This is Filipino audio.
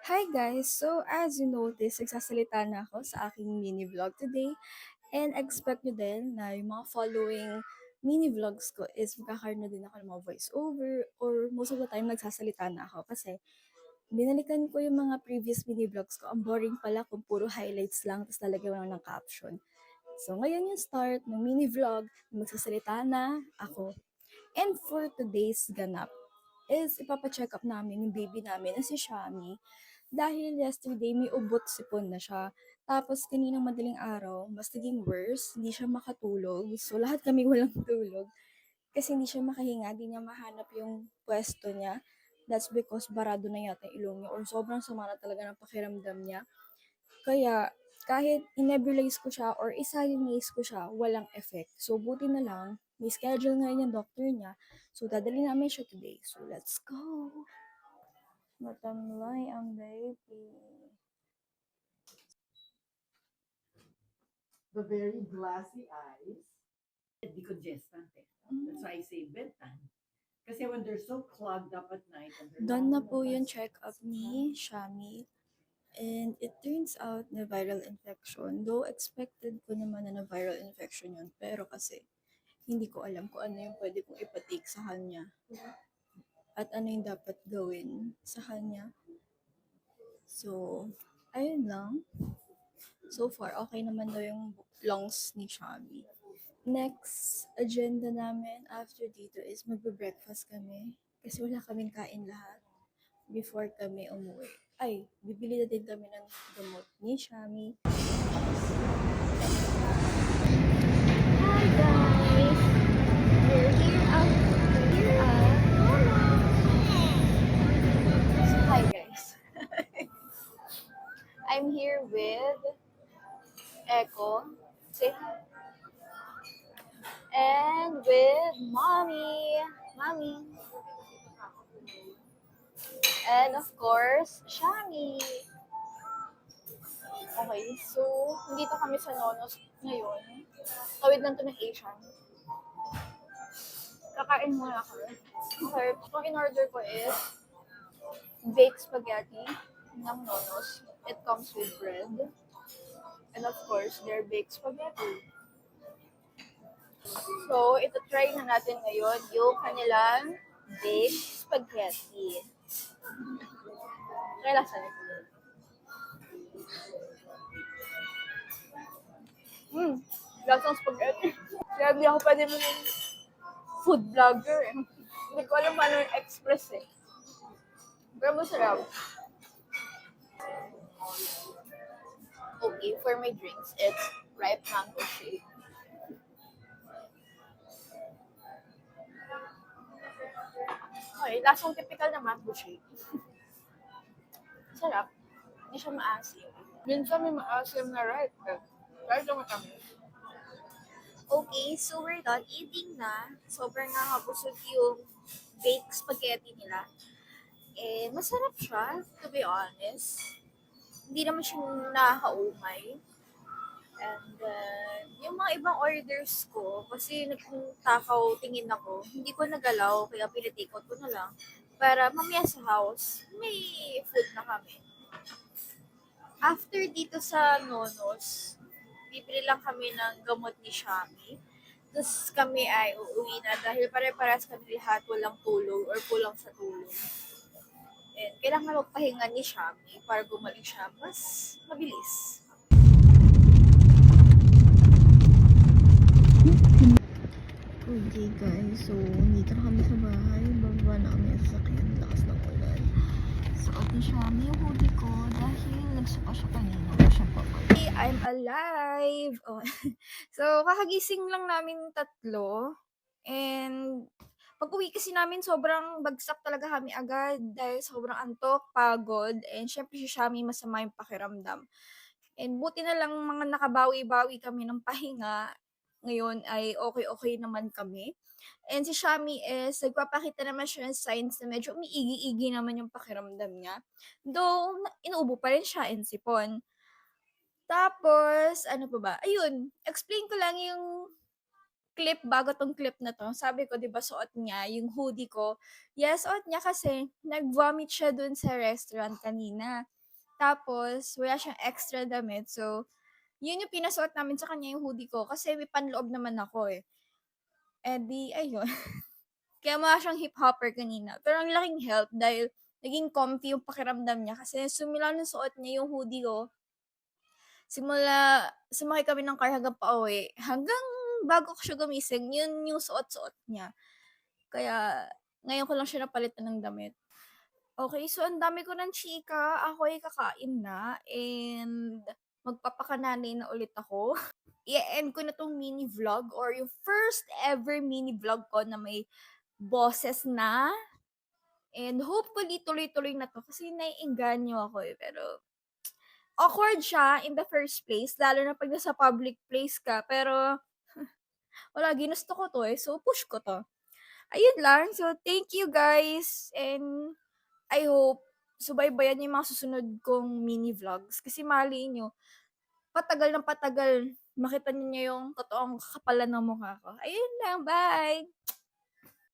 Hi guys! So as you notice, nagsasalita na ako sa aking mini vlog today and expect nyo din na yung mga following mini vlogs ko is magkakaroon na din ako ng mga voice over or most of the time nagsasalita na ako kasi binalikan ko yung mga previous mini vlogs ko. Ang boring pala kung puro highlights lang tapos lalagyan mo lang ng caption. So ngayon yung start ng mini vlog, magsasalita na ako. And for today's ganap is ipapacheck up namin yung baby namin na si Shami dahil yesterday may ubot sipon na siya. Tapos kaninang madaling araw, mas naging worse, hindi siya makatulog. So lahat kami walang tulog kasi hindi siya makahinga, hindi niya mahanap yung pwesto niya. That's because barado na yata yung ilong niya or sobrang sama na talaga ng pakiramdam niya. Kaya kahit inebulize ko siya or isalinize ko siya, walang effect. So buti na lang, may schedule ngayon yung doctor niya. So dadali namin siya today. So let's go! Matamlay ang baby. The very glassy eyes. Decongestant eh. That's why I say bedtime. Kasi when they're so clogged up at night and they're Done na not po yung check-up ni Shami. And it turns out na viral infection. Though expected ko naman na viral infection yun. Pero kasi hindi ko alam kung ano yung pwede kong ipatake sa kanya. At ano yung dapat gawin sa kanya. So, ayun lang. So far, okay naman daw yung lungs ni Shami. Next agenda namin after dito is magbe-breakfast kami. Kasi wala kaming kain lahat before kami umuwi. Ay, bibili na din kami ng gamot ni Shami. Hi guys! We're here at So, hi guys. I'm here with Echo. Say hi. And with Mommy. Mommy. And of course, Shami. Okay, so nandito kami sa Nonos ngayon. Tawid lang to ng Asian. Kakain muna kami. Okay, so in-order ko is baked spaghetti ng Nonos. It comes with bread. And of course, their baked spaghetti. So, ito try na natin ngayon yung kanilang baked spaghetti. Try lasa nito. Lasang spaghetti. Kaya hindi ako pwede maging food vlogger eh. Hindi ko alam paano yung express eh. Pero masarap. Okay, for my drinks, it's ripe mango shake. Okay, lasang typical na mango shake. Sarap. Hindi siya maasim. Minsan may maasim na ripe eh. Ripe na matamis. Okay, so we're done eating na. Sobrang nakakabusog yung baked spaghetti nila. Eh, masarap siya, to be honest. Hindi naman siya nakakaumay. And yung mga ibang orders ko, kasi nagtakaw tingin ako, hindi ko nagalaw, kaya pinatake out ko na lang. Para mamaya sa house, may food na kami. After dito sa Nonos, bibili lang kami ng gamot ni Shami. Tapos kami ay uuwi na dahil pare-paras kami lahat walang tulog or kulang sa tulog. And kailangan magpahinga ni Shami para gumaling siya mas mabilis. Okay guys, so dito na kami sa bahay. Bababa na kami sa sakyan. Lakas ng ulan. Suot ni Shami yung hoodie ko dahil nagsuka siya kanina. Siya pa pa. Hey, I'm alive! Oh. So, kakagising lang namin tatlo. And pag uwi kasi namin, sobrang bagsak talaga kami agad dahil sobrang antok, pagod, and syempre si Shami masama yung pakiramdam. And buti na lang mga nakabawi-bawi kami ng pahinga. Ngayon ay okay-okay naman kami. And si Shami is nagpapakita naman siya ng signs na medyo umiigi-igi naman yung pakiramdam niya. Though, inuubo pa rin siya and sipon. Tapos, ano pa ba? Ayun, explain ko lang yung clip bago 'tong clip na 'to, sabi ko 'di ba suot niya yung hoodie ko. Yes, suot niya kasi nag-vomit siya dun sa restaurant kanina. Tapos wala siyang extra damit, so yun yung pinasuot namin sa kanya yung hoodie ko kasi may panloob naman ako, eh. Eh, di ayun, kaya mukha siyang hip-hopper kanina. Pero ang laking help dahil naging comfy yung pakiramdam niya kasi simula nung suot niya yung hoodie ko, simula sumakay kami ng car hanggang pauwi, hanggang bago ko siya gumising yun yung suot-suot niya. Kaya ngayon ko lang siya napalitan ng damit. Okay, so ang dami ko ng chika, ako'y kakain na and magpapakananay na ulit ako. I-e-end ko na 'tong mini vlog or yung first ever mini vlog ko na may boses na and hopefully tuloy-tuloy na 'to kasi naiengganyo ako, eh, pero awkward siya in the first place lalo na 'pag nasa public place ka pero wala ginusto ko 'to, eh, so push ko 'to. Ayun lang, so thank you guys and I hope subaybayan niyo yung mga susunod kong mini vlogs kasi malay niyo patagal ng patagal makita niyo yung totoong kakapalan ng mukha ko. Ayun lang, bye!